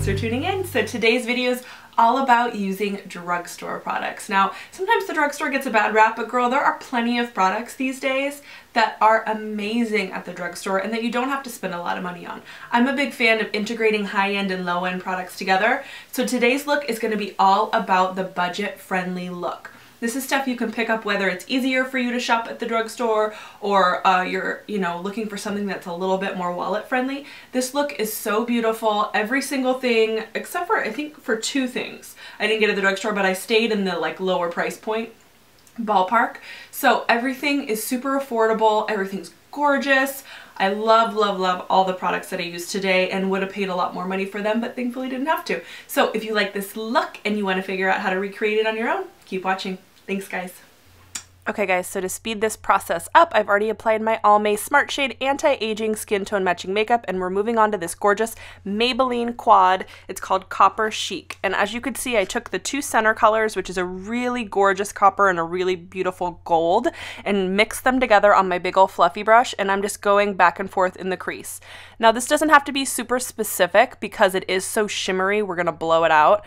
Thanks for tuning in. So today's video is all about using drugstore products. Now, sometimes the drugstore gets a bad rap, but girl, there are plenty of products these days that are amazing at the drugstore and that you don't have to spend a lot of money on. I'm a big fan of integrating high-end and low-end products together. So today's look is going to be all about the budget-friendly look. This is stuff you can pick up whether it's easier for you to shop at the drugstore or you're, looking for something that's a little bit more wallet friendly. This look is so beautiful. Every single thing, except for, I think for two things, I didn't get at the drugstore, but I stayed in the lower price point ballpark. So everything is super affordable. Everything's gorgeous. I love, love, love all the products that I used today and would have paid a lot more money for them, but thankfully didn't have to. So if you like this look and you want to figure out how to recreate it on your own, keep watching. Thanks, guys. Okay guys, so to speed this process up, I've already applied my Almay Smart Shade Anti-Aging Skin Tone Matching Makeup, and we're moving on to this gorgeous Maybelline quad. It's called Copper Chic. And as you could see, I took the two center colors, which is a really gorgeous copper and a really beautiful gold, and mixed them together on my big old fluffy brush, and I'm just going back and forth in the crease. Now this doesn't have to be super specific because it is so shimmery, we're gonna blow it out.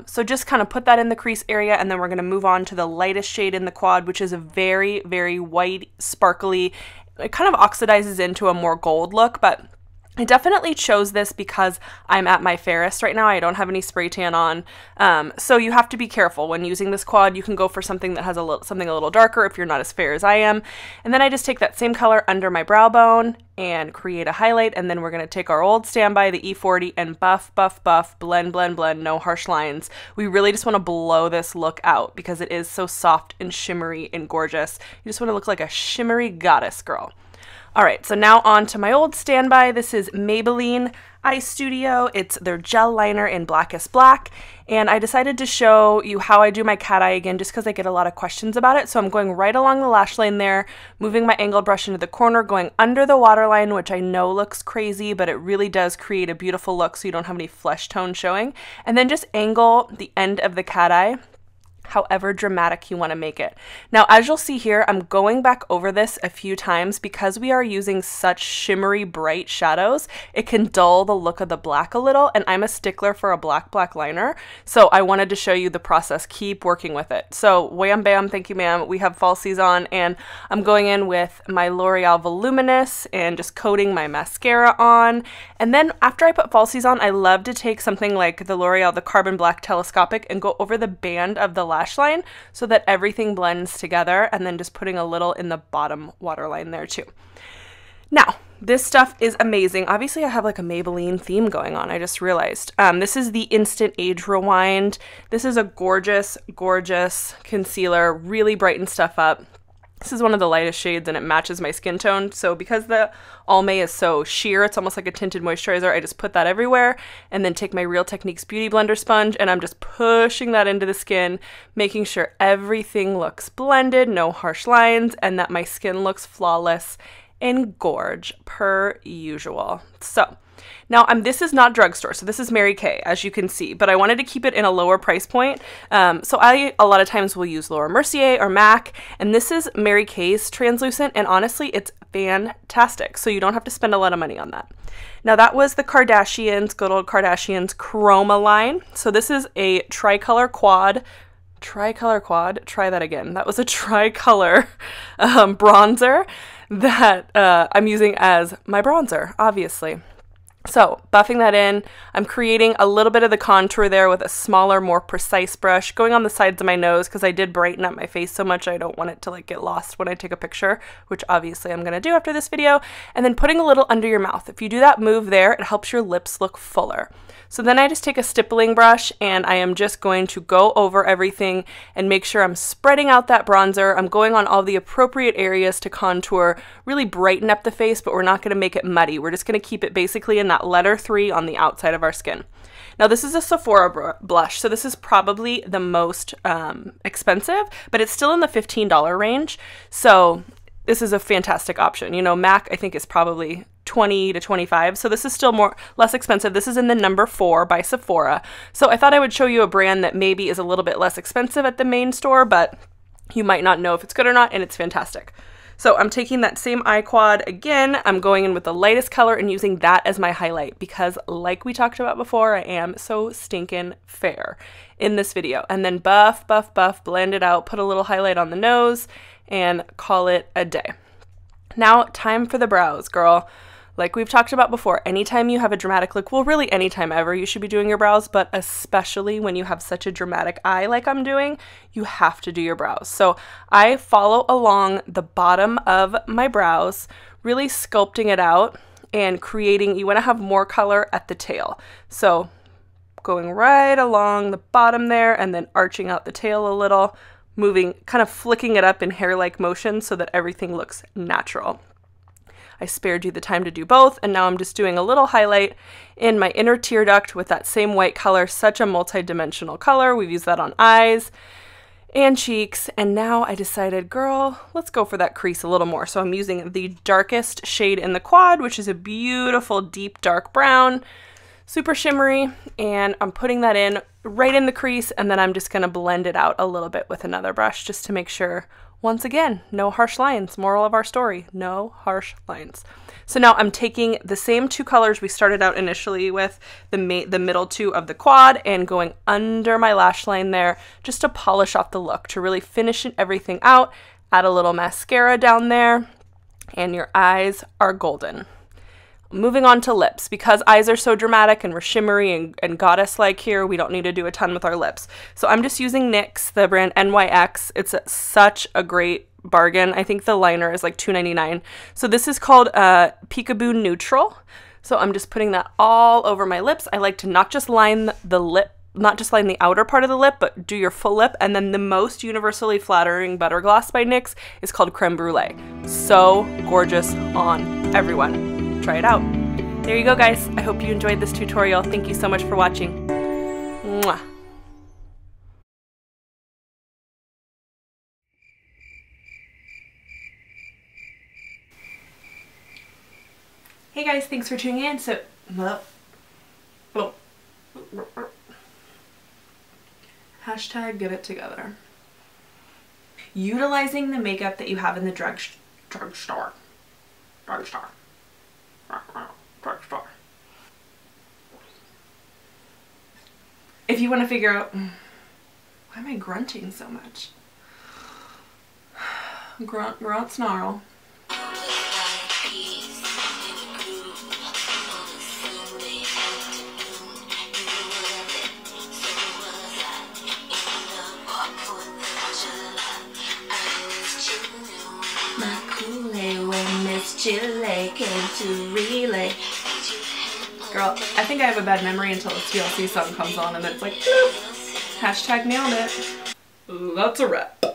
So just kind of put that in the crease area, and then we're gonna move on to the lightest shade in the quad, which is a very, very white, sparkly. It kind of oxidizes into a more gold look, but I definitely chose this because I'm at my fairest right now. I don't have any spray tan on. So you have to be careful when using this quad. You can go for something that has something a little darker if you're not as fair as I am. And then I just take that same color under my brow bone and create a highlight. And then we're going to take our old standby, the E40, and buff, buff, buff, blend, blend, blend, no harsh lines. We really just want to blow this look out because it is so soft and shimmery and gorgeous. You just want to look like a shimmery goddess girl. Alright, so now on to my old standby. This is Maybelline Eye Studio. It's their gel liner in Blackest Black. And I decided to show you how I do my cat eye again just because I get a lot of questions about it. So I'm going right along the lash line there, moving my angled brush into the corner, going under the waterline, which I know looks crazy, but it really does create a beautiful look so you don't have any flesh tone showing. And then just angle the end of the cat eye however dramatic you want to make it. Now, as you'll see here, I'm going back over this a few times because we are using such shimmery, bright shadows. It can dull the look of the black a little, and I'm a stickler for a black liner, so I wanted to show you the process. Keep working with it. So, wham bam, thank you ma'am, we have falsies on, and I'm going in with my L'Oreal Voluminous and just coating my mascara on. And then after I put falsies on, I love to take something like the L'Oreal, the Carbon Black Telescopic, and go over the band of the lash line so that everything blends together, and then just putting a little in the bottom waterline there too. Now, this stuff is amazing. Obviously, I have like a Maybelline theme going on. I just realized. This is the Instant Age Rewind. This is a gorgeous, gorgeous concealer. Really brightens stuff up. This is one of the lightest shades and it matches my skin tone. So because the Almay is so sheer, it's almost like a tinted moisturizer, I just put that everywhere and then take my Real Techniques Beauty Blender sponge and I'm just pushing that into the skin, making sure everything looks blended, no harsh lines, and that my skin looks flawless and gorge per usual. So now, this is not drugstore, so this is Mary Kay, as you can see, but I wanted to keep it in a lower price point. So I, a lot of times, will use Laura Mercier or MAC, and this is Mary Kay's translucent, and honestly, it's fantastic, so you don't have to spend a lot of money on that. Now, that was the Kardashians, good old Kardashians Khroma line. So this is a tricolor quad. Tricolor quad? Try that again. That was a tricolor bronzer that I'm using as my bronzer, obviously. So, buffing that in, I'm creating a little bit of the contour there with a smaller, more precise brush, going on the sides of my nose because I did brighten up my face so much I don't want it to get lost when I take a picture, which obviously I'm going to do after this video, and then putting a little under your mouth. If you do that move there, it helps your lips look fuller. So then I just take a stippling brush and I am just going to go over everything and make sure I'm spreading out that bronzer. I'm going on all the appropriate areas to contour, really brighten up the face, but we're not going to make it muddy. We're just going to keep it basically in that letter 3 on the outside of our skin. Now this is a Sephora blush, so this is probably the most expensive, but it's still in the $15 range. So this is a fantastic option. You know, MAC I think is probably 20 to 25, so this is still less expensive. This is in the number 4 by Sephora. So I thought I would show you a brand that maybe is a little bit less expensive at the main store, but you might not know if it's good or not, and it's fantastic. So I'm taking that same eye quad again. I'm going in with the lightest color and using that as my highlight because like we talked about before, I am so stinking fair in this video. And then buff, buff, buff, blend it out, put a little highlight on the nose and call it a day. Now time for the brows, girl. Like we've talked about before, anytime you have a dramatic look, well really anytime ever, you should be doing your brows, but especially when you have such a dramatic eye like I'm doing, you have to do your brows. So I follow along the bottom of my brows, really sculpting it out and creating, you want to have more color at the tail. So going right along the bottom there and then arching out the tail a little, moving, kind of flicking it up in hair-like motion so that everything looks natural. I spared you the time to do both, and now I'm just doing a little highlight in my inner tear duct with that same white color, such a multi-dimensional color. We've used that on eyes and cheeks, and now I decided, girl, let's go for that crease a little more. So I'm using the darkest shade in the quad, which is a beautiful deep dark brown, super shimmery, and I'm putting that in right in the crease, and then I'm just gonna blend it out a little bit with another brush just to make sure. Once again, no harsh lines. Moral of our story, no harsh lines. So now I'm taking the same two colors we started out initially with, the middle two of the quad, and going under my lash line there just to polish off the look, to really finish everything out. Add a little mascara down there, and your eyes are golden. Moving on to lips, because eyes are so dramatic and we're shimmery and goddess-like here, we don't need to do a ton with our lips. So I'm just using NYX, the brand NYX. It's such a great bargain. I think the liner is like $2.99. So this is called Peekaboo Neutral. So I'm just putting that all over my lips. I like to not just line the lip, not just line the outer part of the lip, but do your full lip. And then the most universally flattering butter gloss by NYX is called Creme Brûlée. So gorgeous on everyone. Try it out. There you go, guys. I hope you enjoyed this tutorial. Thank you so much for watching. Mwah. Hey guys, thanks for tuning in. So, hashtag get it together. Utilizing the makeup that you have in the drugstore. If you want to figure out, why am I grunting so much? Grunt, grunt, snarl. Chile came to relay. Girl, I think I have a bad memory until the TLC song comes on and it's like, bloop. Hashtag nailed it. That's a wrap.